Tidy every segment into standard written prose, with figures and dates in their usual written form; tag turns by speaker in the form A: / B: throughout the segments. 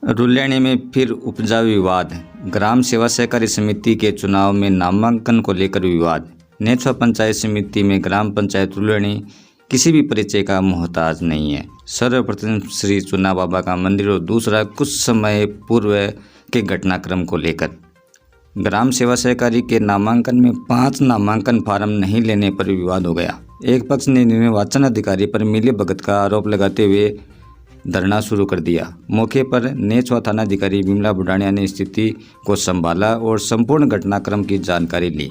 A: रुल्याणी में फिर उपजा विवाद। ग्राम सेवा सहकारी समिति के चुनाव में नामांकन को लेकर विवाद। नेछवा पंचायत समिति में ग्राम पंचायत रुल्याणी किसी भी परिचय का मोहताज नहीं है। सर्वप्रथम श्री चुना बाबा का मंदिर और दूसरा कुछ समय पूर्व के घटनाक्रम को लेकर ग्राम सेवा सहकारी के नामांकन में 5 नामांकन फार्म नहीं लेने पर विवाद हो गया। एक पक्ष ने निर्वाचन अधिकारी पर मिलीभगत का आरोप लगाते हुए धरना शुरू कर दिया। मौके पर नेछवा थानाधिकारी बिमला बुढ़ानिया ने स्थिति को संभाला और संपूर्ण घटनाक्रम की जानकारी ली।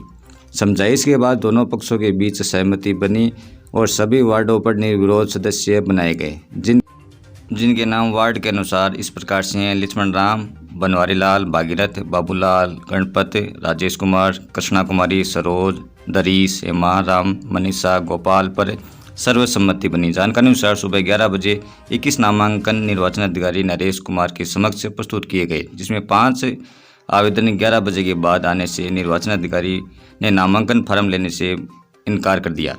A: समझाइश के बाद दोनों पक्षों के बीच सहमति बनी और सभी वार्डों पर निर्विरोध सदस्य बनाए गए, जिनके नाम वार्ड के अनुसार इस प्रकार से हैं: लक्ष्मण राम, बनवारी लाल, भागीरथ, बाबूलाल, गणपत, राजेश कुमार, कृष्णा कुमारी, सरोज, दरीश, हेमा राम, मनीषा, गोपाल पर सर्वसम्मति बनी। जानकारी अनुसार सुबह 11 बजे 21 नामांकन निर्वाचन अधिकारी नरेश कुमार के समक्ष प्रस्तुत किए गए, जिसमें 5 आवेदन 11 बजे के बाद आने से निर्वाचन अधिकारी ने नामांकन फार्म लेने से इनकार कर दिया,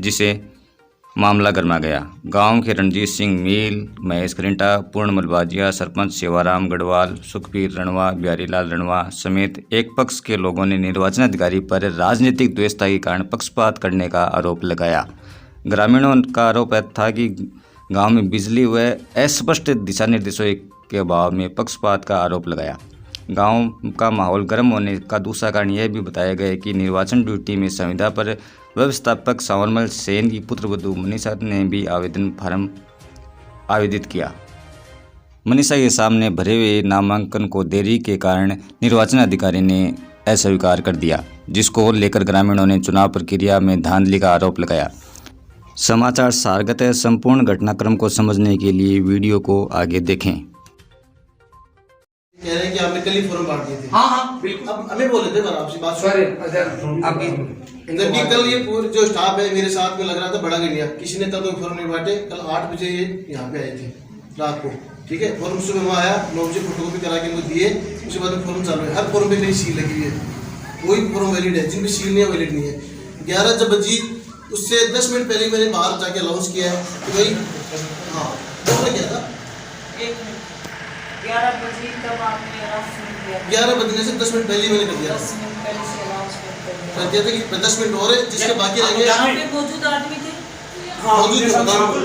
A: जिसे मामला गर्मा गया। गांव के रणजीत सिंह मील, महेश करिंटा, पूर्ण मलबाजिया, सरपंच सेवाराम गढ़वाल, सुखबीर रणवा, बिहारीलाल रणवा समेत एक पक्ष के लोगों ने निर्वाचन अधिकारी पर राजनीतिक द्वेषता के कारण पक्षपात करने का आरोप लगाया। ग्रामीणों का आरोप था कि गांव में बिजली व अस्पष्ट दिशा निर्देशों के अभाव में पक्षपात का आरोप लगाया। गांव का माहौल गर्म होने का दूसरा कारण यह भी बताया गया कि निर्वाचन ड्यूटी में संविदा पर व्यवस्थापक सावरमल सेन की पुत्रवधू मनीषा ने भी आवेदन फार्म आवेदित किया। मनीषा के सामने भरे हुए नामांकन को देरी के कारण निर्वाचन अधिकारी ने अस्वीकार कर दिया, जिसको लेकर ग्रामीणों ने चुनाव प्रक्रिया में धांधली का आरोप लगाया। समाचार सारगत है। संपूर्ण घटनाक्रम को समझने के लिए वीडियो को आगे देखें।
B: कह रहे हैं कि आपने कल ही फॉर्म बांट दिए थे।
C: हाँ बिल्कुल।
B: अब हमें बोले थे आपसे बात
C: सॉरी
B: जबकि कल ये पूरे जो स्टाफ है मेरे साथ में लग रहा था बड़ा गंडिया, किसी ने कल कोई फॉर्म नहीं बांटे। कल 8 बजे ये यहाँ पे आए थे रात को, ठीक है। फॉर्म सुबह वहाँ आया, 9 बजे फोटोकॉपी करा के इनको दिए। उसके बाद में फॉर्म चालू है। हर फॉर्म पे नई सील लगी हुई है, कोई फॉर्म वैलिड है, जिनकी सील नहीं है वैलिड नहीं है। 11 जब बजी उससे 10 मिनट पहले मैंने बाहर जाके अनाउंस किया है कि भाई हाँ बोलना क्या था
D: 11 बजे तब आपने अनाउंस किया।
B: 11 बजने से 10 मिनट पहले मैंने कर दिया
D: 10 मिनट पहले से अनाउंस
B: कर दिया था कि 10 मिनट और है, जिसके बाकी रह गए।
D: यहाँ पे मौजूद आदमी थे,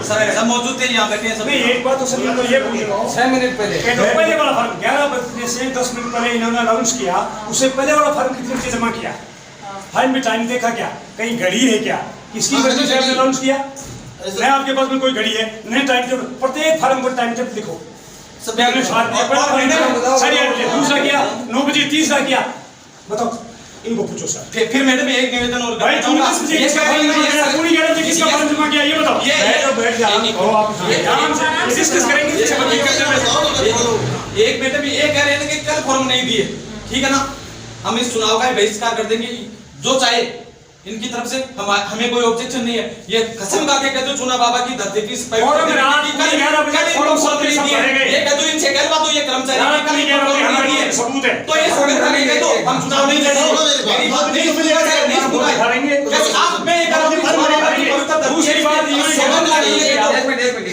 C: सर ऐसा मौजूद थे यहाँ बैठे हैं सब। एक बात तो सर मैं तो ये पूछ रहा हूँ 6 मिनट पहले पहले वाला फॉर्म 11 बजने से 10 मिनट पहले इन्होंने अनाउंस किया। उससे पहले वाला फॉर्म कितने बजे जमा किया? फाइल में टाइम देखा क्या? कहीं घड़ी है क्या? किसकी वजह से आपने अनाउंस किया? मैं आपके पास में कोई घड़ी है नहीं, टाइम टेबल प्रत्येक फॉर्म पर टाइम टेबल लिखो। सब आपने साथ दिया, पहला सर ये दूसरा किया 9 बजे, तीसरा किया। बताओ इनको पूछो सर। फिर मैडम एक निवेदन और भाई तुम 10 बजे किसका फॉर्म जमा किया ये बताओ। ये बैठ जाओ आप आराम से डिस्कस करेंगे। एक मैडम ये कह रहे हैं कि कल फॉर्म नहीं दिए, ठीक है ना, हम इस चुनाव का बहिष्कार कर देंगे, जो चाहे इनकी तरफ से। हमें कोई ऑब्जेक्शन नहीं है। ये कसम खा के कहते हो चुना बाबा की धरती की ये कहते इनसे कहलवा दो, ये कर्मचारी सबूत है तो ये सौगंध खा के कहते हम चुनाव नहीं लड़ेंगे। मेरी बात नहीं सुनेंगे। आप में दूसरी बात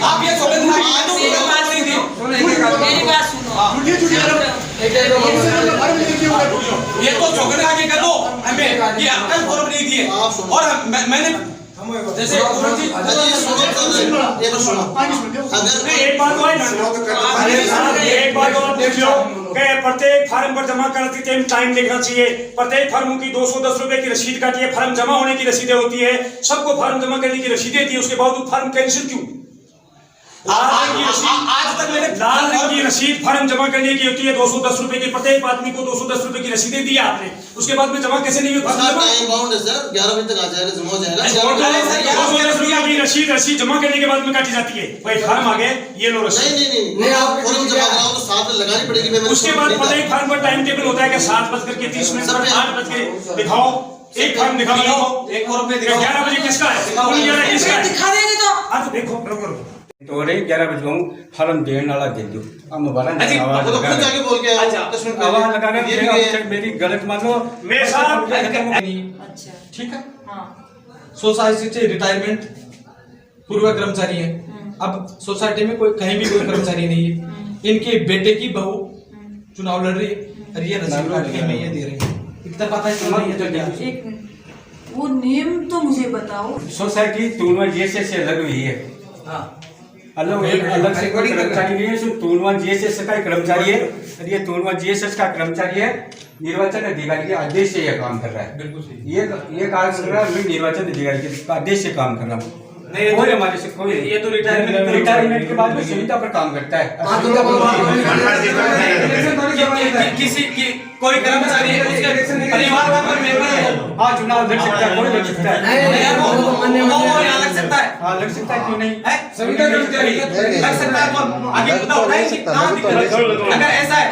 C: आप ये सौगंध
D: मेरी बात सुनो।
C: ये तो सौगंध खा के कह दो हमें ये अक्कल फॉर्म नहीं दिए। और मैंने जैसे एक बात और देख लो, प्रत्येक फार्म पर जमा करते टाइम टाइम देखना चाहिए। प्रत्येक फार्म की 210 रुपए की रसीद काटी है। फार्म जमा होने की रसीदें होती है, सबको फार्म जमा करने की रसीदें थी, उसके बाद फार्म कैंसिल क्यों? आज तक मैंने लाल रंग की रसीद फार्म जमा करने की होती है 210 रुपए की। प्रत्येक आदमी को 210 रुपए की रसीदें दी आपने, उसके बाद में जमा कैसे नहीं हुई?
B: टाइम बाउंड है सर, 11 बजे तक आ जाएगा, जमा हो जाएगा।
C: 210 रुपए की रसीद जमा करने के बाद में काटी जाती है। भाई फार्म आ गए, ये लो रसीद।
B: नहीं आप फॉर्म जमा कराओ तो साथ में लगानी पड़ेगी।
C: उसके बाद प्रत्येक फार्म पर टाइम टेबल होता है कि 7:30 पर 8 दिखाओ, एक फार्म दिखाओ, एक फॉर्म पे दिखाओ। 11 बजे किसका है?
D: दिखा देंगे तो
C: हाँ तो देखो
E: तो रे 11 बजे कहूँ फॉर्म देने वाला दे दो। अब मोबाइल
B: आवाज
E: लगा के मेरी गलत मान लो
C: मेरे साथ।
D: अच्छा
C: ठीक है।
D: हाँ
C: सोसाइटी से रिटायरमेंट पूर्व कर्मचारी है।
F: अब सोसाइटी में कोई कहीं भी कोई कर्मचारी नहीं है, इनके बेटे की बहू चुनाव लड़ रही है और ये रसीद काट के हमें ये दे रही है। इतना पता है तो क्या?
D: एक मिनट, वो नियम तो मुझे बताओ।
E: सोसाइटी तूनवा जीएसएस से अलग हुई है।
F: हाँ,
E: अलग से कोई कर्मचारी नहीं है, सिर्फ तूनवा जीएसएस का ही कर्मचारी है और ये तूनवा जीएसएस का कर्मचारी है। निर्वाचन अधिकारी के आदेश से यह काम कर रहा है।
F: बिल्कुल सही।
E: ये काम कर रहा है, मैं निर्वाचन अधिकारी के आदेश से काम कर रहा हूँ।
F: नहीं,
E: कोई हमारे से कोई
F: ये तो
E: रिटायरमेंट के बाद में सुविधा पर काम करता है।
F: किसी की कोई कर्मचारी उसके परिवार का कोई मेंबर है,
E: हाँ, चुनाव लड़ सकता है, कोई लड़ सकता है।
F: वो यहाँ लग सकता है।
E: हाँ, लग सकता है, क्यों नहीं?
F: लग सकता है तो आगे बताओ नहीं कि कहाँ दिक्कत है? अगर ऐसा है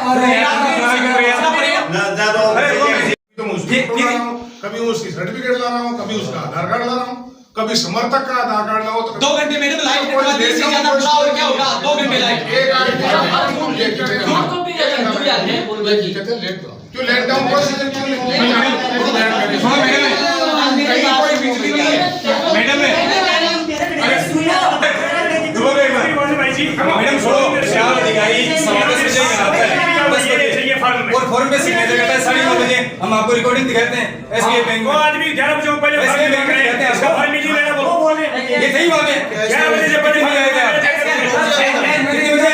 G: कभी उसकी सर्टिफिकेट ला रहा हूँ, कभी उसका आधार कार्ड ला रहा हूँ, कभी समर्थक का आधार कार्ड लाओ तो
F: 2 घंटे मेरे लाइट कटवा दी, इससे ज्यादा बुरा और क्या होगा? 2 घंटे लाइट
G: क्यों लेट डाउन प्रोसीजर क्यों
E: और फॉर्म पे सिग्नेचर करता है 9:30 बजे, हम आपको रिकॉर्डिंग दिखाते हैं एसबीआई बैंक में।
C: आदमी 11 बजे पहले
E: एसबीआई बैंक में कहते हैं
C: इसका फॉर्म मिली लेना बोले
E: ये सही बात है।
C: 11 बजे से पहले
E: कितने बजे आए थे आप? कितने बजे?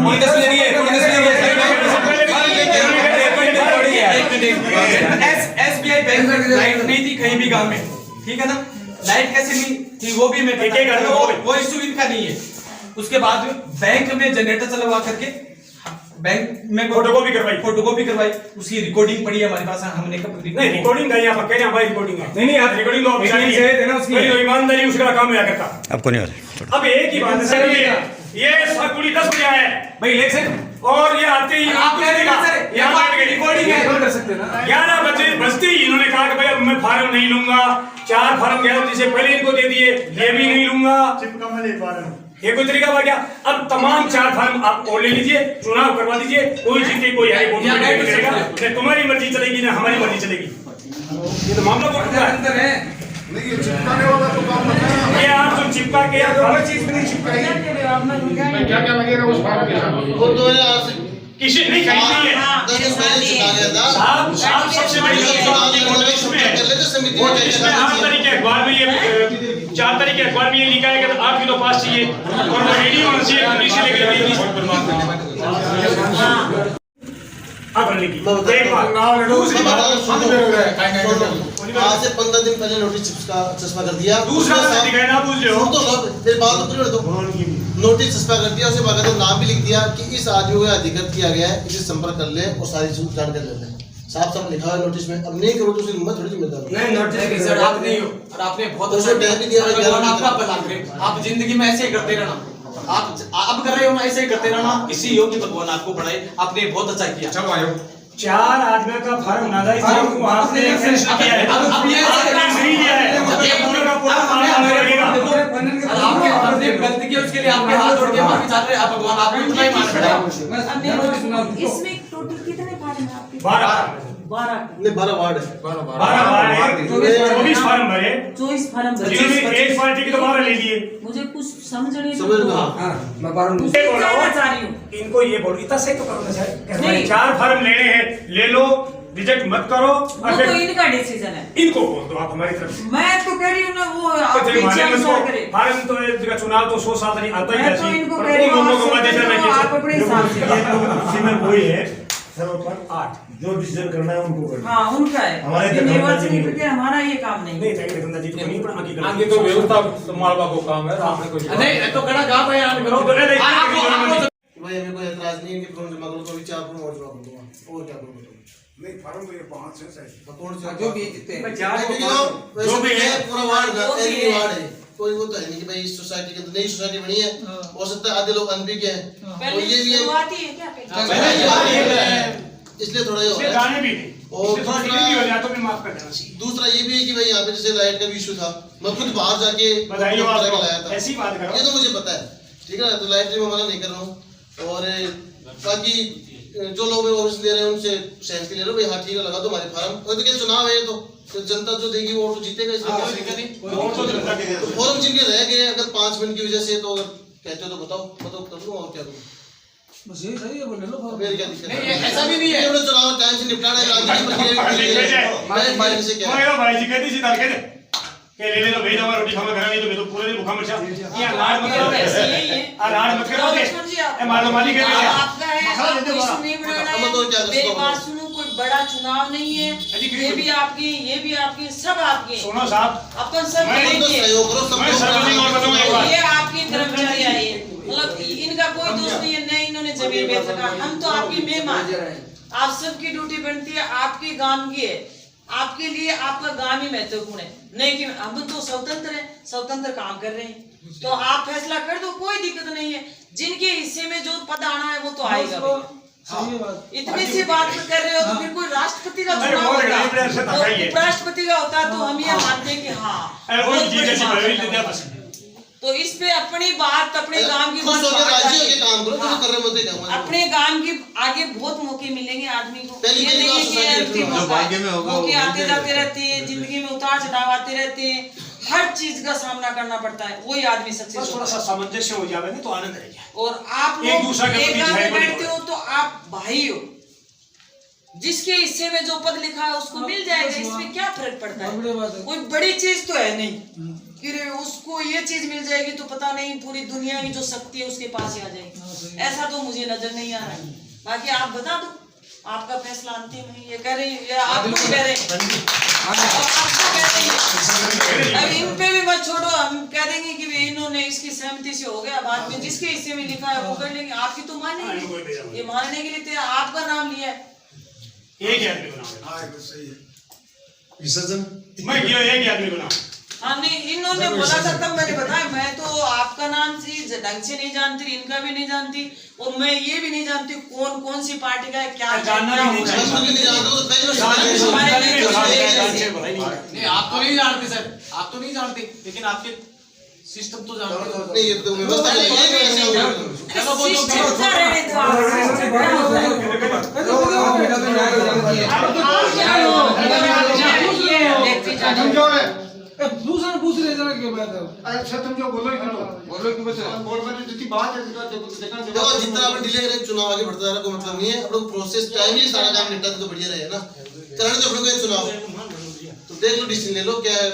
E: पूरी 10 बजे नहीं है, पूरी 10 बजे
F: एसबीआई बैंक में लाइट नहीं थी कहीं भी गांव में, ठीक है ना? लाइट कैसे नहीं थी वो भी मैं वो इशू इनका नहीं है। उसके बाद बैंक में जनरेटर चलवा करके बैंक में फोटोकॉपी करवाई, उसकी रिकॉर्डिंग पड़ी है हमारे पास। हमने कब
C: नहीं रिकॉर्डिंग का यहाँ पर कह रहे हैं भाई रिकॉर्डिंग है।
E: नहीं आप
C: रिकॉर्डिंग तो ऑफिशियली है ना, उसकी ईमानदारी उसका काम है करता।
A: आपको नहीं होता।
C: अब एक ही बात है सर, ये कुड़ी 10 बजे आया है
F: भाई इलेक्शन
C: और ये आते ही
F: आप रिकॉर्डिंग है कर सकते हैं ना।
C: 11 बजे बजते ही इन्होंने कहा कि भाई अब मैं फार्म नहीं लूंगा। 4 फार्म 11 बजे से पहले इनको दे दिए, ये भी नहीं लूंगा। ये कोई तरीका हुआ क्या? अब तमाम 4 फार्म आप और ले लीजिए, चुनाव करवा दीजिए, कोई जीते कोई हारे, वोट नहीं करेगा। न तुम्हारी मर्जी चलेगी ना हमारी मर्जी चलेगी। ये तो मामला बहुत बड़ा
F: अंदर है।
G: नहीं ये चिपकाने वाला तो काम बताया।
C: ये आप जो चिपका के
G: हर चीज में नहीं चिपकाएगी। क्या क्या लगेगा उस फार्म के साथ?
B: वो 2008 से
C: किसी नहीं खरीदी है।
B: 10 दिन पहले चिपका लिया था।
C: आप सबसे बड़ी इसमें 8 तारीख के अखबार में ये 4 तारीख के अखबार में ये लिखा है कि 8 किलो पास चाहिए और वो रेडी होना चाहिए पुलिस से लेकर 20 अब लिखी एक बात दूसरी बात
B: आज से 15 दिन पहले नोटिस चस्पा कर दिया।
C: दूसरा दिखाए ना पूछ रहे हो
B: तो मेरी बात तो पूरी तो नोटिस चस्पा कर दिया, उसे बाकायदा नाम भी लिख दिया कि इस आदमी को अधिकृत किया गया है, इसे संपर्क कर ले और सारी जानकारी ले ले। साफ लिखा है नोटिस में। अब नहीं करो तो उसकी हिम्मत थोड़ी जिम्मेदार
F: नहीं नोटिस सर आप नहीं हो और आपने बहुत
B: तो
F: अच्छा
B: टैग भी दिया है,
F: भगवान आपका भला करे। आप जिंदगी में ऐसे ही करते रहना, आप अब कर रहे हो ना ऐसे ही करते रहना, इसी योग्य भगवान आपको बढ़ाए। आपने बहुत अच्छा किया।
E: चलो आयो
C: 4 आदमियों का फार्म नाजायज आपने एक्सेप्ट किया है।
F: अब ये
C: नहीं लिया है ये पूरा का पूरा काम लगेगा।
F: आपके आपने गलती की उसके लिए आपके हाथ जोड़ के माफी चाहते हैं। आप भगवान आपको इतना ही मान रहे।
D: इसमें टोटल कितने फार्म है आपके?
C: 12
B: नहीं 12 वार्ड है।
C: 24 फार्म भरे,
D: 24 फार्म भरे।
C: जिसमें एक पार्टी के तो 12 ले लिए।
D: मुझे कुछ समझ नहीं
B: समझ लो।
E: मैं बारह
D: कहना चाह रही हूँ।
C: इनको ये बोलो इतना सही तो करना चाहिए।
D: नहीं।
C: 4 फार्म लेने हैं, ले लो, रिजेक्ट मत करो।
D: वो तो इनका डिसीजन है।
C: इनको बोल दो आप हमारी तरफ से।
D: मैं तो कह रही हूँ ना वो
C: तो
D: आप
C: जरिमाने में
D: विचार करे।
C: फार्म तो एक चुनाव तो 100 साल नहीं आता ही
D: मैं तो
C: ऐसी।
D: इनको
C: और
D: कह रही
C: उन
D: हूँ
C: लोगों को मत देना
D: आप अपने हिसाब से।
H: ये तो उसी में वही है सर्वोपरि 8 जो डिसीजन करना है उनको करना है।
D: हाँ उनका है।
H: हमारे
D: ये निर्वाचन प्रक्रिया हमारा ये काम नहीं है।
C: नहीं चाहिए गंदा जी को नहीं पड़ा आगे करो।
E: आगे तो व्यवस्था संभालवा को काम है। आपने कुछ
F: नहीं तो कड़ा गा पे यार करो।
B: भाई हमें कोई एतराज नहीं है कि फॉर्म जमा करो तो विचार फॉर्म और जमा कर दूंगा और क्या करूंगा।
G: नहीं फार्म तो ये 5 है सही।
B: कौन से
F: जो भी जितने
B: जो भी है पूरा वार्ड है, वार्ड है। कोई वो तो है नहीं कि भाई इस सोसाइटी के नई सोसाइटी बनी है, हो सकता है आधे लोग अनबी के हैं और ये भी है
D: शुरुआती है क्या?
B: इसलिए थोड़ा ये हो
C: इसमें
B: रहा है।
C: गाने भी नहीं
B: और
C: थोड़ा डिले भी हो जाए तो भी माफ कर देना चाहिए।
B: दूसरा ये भी है कि भाई यहाँ पे जैसे लाइट का भी इशू था, मैं खुद बाहर जाके
C: बताइए
B: करा के
C: बात
B: लाया
C: करो,
B: था।
C: ऐसी बात करो।
B: ये तो मुझे पता है, ठीक है ना। तो लाइट में मना नहीं कर रहा हूँ और बाकी जो लोग ऑफिस ले रहे हैं उनसे सहमति ले लो भाई हाँ ठीक है लगा दो हमारे फार्म। तो क्या चुनाव है, तो तो जनता जो देगी वो तो जीतेगा इसमें
F: कोई
B: क्या
F: दिक्कत नहीं।
H: वोट तो जनता के
B: तो फॉर्म जिनके रह गए अगर 5 मिनट की वजह से, तो अगर कहते हो तो बताओ कर दूं और क्या करूं।
C: बस यही सही है, बोले लो
B: मेरी क्या दिक्कत
F: नहीं, ऐसा भी नहीं है।
B: हमने चुनाव टाइम से निपटाना है, राजनीति प्रक्रिया से क्या है?
H: भाई जी कहती सी तार कहते के ले लो भेज हमारा रोटी खावा करा नहीं तो मैं तो पूरे दिन भूखा मर जा। ये लाड़ मत करो,
D: यही है।
H: लाड़ मत करो
D: लक्ष्मण जी,
H: ए मारो माली के लिए
D: आपका है, आपको इशू नहीं बनाना
B: हम तो क्या
D: है।
B: कर
D: मेरी
B: सकते
D: बात सुनो, कोई बड़ा चुनाव नहीं है, ये भी आपकी सब आपके
H: सोना साहब
D: अपन सब
H: मैं
B: तो
D: करेंगे।
B: सहयोग करो सब
H: मैं
B: लोग।
H: सर्वजनिक और बताऊं एक बात,
D: ये आपके कर्मचारी आए, मतलब इनका कोई दोष नहीं है, नहीं इन्होंने जमीन बेच रखा, हम तो आपकी मेहमान, आप सबकी ड्यूटी बनती है, आपके गांव की है, आपके लिए आपका गांव ही महत्वपूर्ण है, नहीं कि हम तो स्वतंत्र हैं, स्वतंत्र काम कर रहे हैं, तो आप फैसला कर दो, कोई दिक्कत नहीं है। जिनके हिस्से में जो पद आना है वो तो आएगा भैया। इतनी सी बात कर रहे हो तो फिर कोई राष्ट्रपति का
H: अरे
D: चुनाव
H: बहुत
D: होता,
H: गरीब से धक्का ही है।
D: उपराष्ट्रपति का होता तो हम ये मानते हैं कि हाँ
H: अरे वो
D: बहुत
H: जी
D: बड़ी
H: कैसी
D: बात
H: बड़ी
D: है।
H: विद्या बस
D: तो इस पे अपनी बात, अपने गांव की
B: खुश
D: बात
B: होकर
D: बाहर
B: राजी
D: जाए।
B: होकर काम करो, जो कर रहे होते हैं
D: अपने गांव की आगे बहुत मौके मिलेंगे आदमी को,
B: पहली
D: ये नहीं है कि
B: बार
D: अंतिम
B: जो
D: मौका है। मौके आते जाते रहते हैं, जिंदगी में उतार चढ़ाव आते रहते हैं, हर चीज का सामना करना पड़ता है, वही आदमी सक्सेस
H: बस थोड़ा सा सामंजस्य हो जावे ना तो आनंद रह जाए।
D: और आप
H: एक
D: लोग
H: दूसरे के
D: एक
H: प्रति
D: गांव में
H: जहर
D: बैठते हो तो आप भाई हो, जिसके हिस्से में जो पद लिखा है उसको मिल जाएगा, इसमें क्या फर्क पड़ता है, कोई बड़ी चीज तो है नहीं कि रे उसको ये चीज मिल जाएगी तो पता नहीं पूरी दुनिया की जो शक्ति है उसके पास ही आ जाएगी, ऐसा तो मुझे नजर नहीं आ रहा है। बाकी आप बता दो, आपका फैसला अंतिम है, ये कह रही है आप लोग कह रहे हैं, अब इन पे भी मत छोड़ो, हम कह देंगे कि भाई इन्होंने इसकी सहमति से हो गया, बाद में जिसके हिस्से में लिखा है वो कर लेंगे, आपकी तो मानेंगे, ये मानने के लिए तो आपका नाम लिया है।
H: एक ही आदमी बनाओ,
B: विसर्जन
H: मैं क्यों एक ही आदमी बनाऊं?
D: हाँ नहीं, इन्होंने बोला था तब मैंने बताया, मैं तो आपका नाम से ढंग से नहीं जानती, इनका भी नहीं जानती, और मैं ये भी नहीं जानती कौन कौन सी पार्टी का है, क्या
H: जानना भी नहीं चाहिए।
F: नहीं, आप तो नहीं जानते सर, आप तो नहीं जानते, लेकिन आपके सिस्टम तो जानते हो।
B: नहीं, ये तो व्यवस्था है, ये कैसे होगा?
F: चलो वो तो
D: शिष्टाचार रहने दो आप। ये व्यक्ति जाने
C: दूसरा पूछ रहे जरा के बात है।
G: अच्छा तुम जो बोलो कि बस बोर्ड में जो जितनी बात है
B: देखो जितना अपन डिले करें चुनाव आगे बढ़ता जा रहा, कोई मतलब नहीं है, अपन लोग प्रोसेस टाइम ही सारा काम निपटा तो बढ़िया रहे ना, करने तो अपन को ये चुनाव तो देख लो, डिसीजन ले लो, क्या है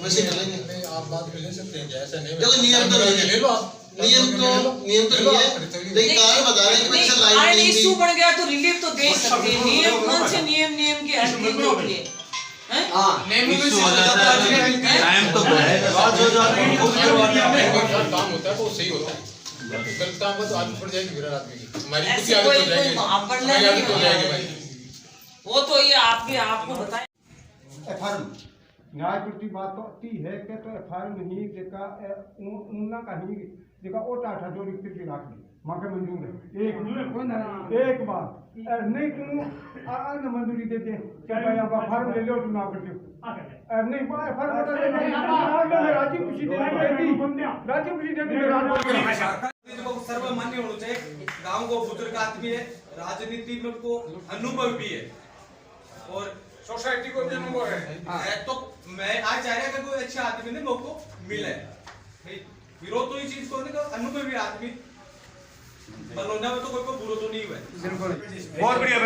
B: वैसे कर लेंगे।
G: आप बात कर ले सकते हैं, ऐसा नहीं
B: देखो नियम तो नहीं है,
G: ले लो आप
B: नियम तो नहीं है, लेकिन कारण बता रहे हैं कि अच्छा
D: नहीं,
B: लाइन
D: इशू बढ़ गया तो रिलीफ तो दे सकते हैं, नियम कौन से नियम के हट के रोक लिए हैं?
A: टाइम तो है
G: काम होता है तो सही होता है, गलत काम का तो आदत पड़ जाएगी फिर आदमी की, हमारी खुद की
D: ऐसे
G: आदत हो
D: कोई
G: जाएगी,
D: वहाँ पर
G: हमारी आदत हो
D: नहीं
G: जाएगी
D: है।
G: भाई।
D: वो तो ये आपको बताए।
E: एफआर न्याय प्रति बात तो ती है के तो एफआर नहीं जेका उन्ना का ही जेका ओटा था जो लिख के राख ली माके मंजूर है एक बात नहीं क्यों आने मंजूरी देते कि भाई आप एफआर ले लो चुनाव कर दो नहीं बा एफआर राजी खुशी देती
F: सर्वमान्य होना चाहिए, गांव को बुजुर्ग आदमी है, राजनीति में उनको अनुभव भी है और सोसाइटी को भी अनुभव है, तो मैं आज जा रहा कि कोई अच्छे आदमी ने लोग को मिला है, विरोध तो इस चीज को नहीं, अनुभवी आदमी बलोना में तो कोई बुरा तो नहीं हुआ है।
H: बहुत बढ़िया।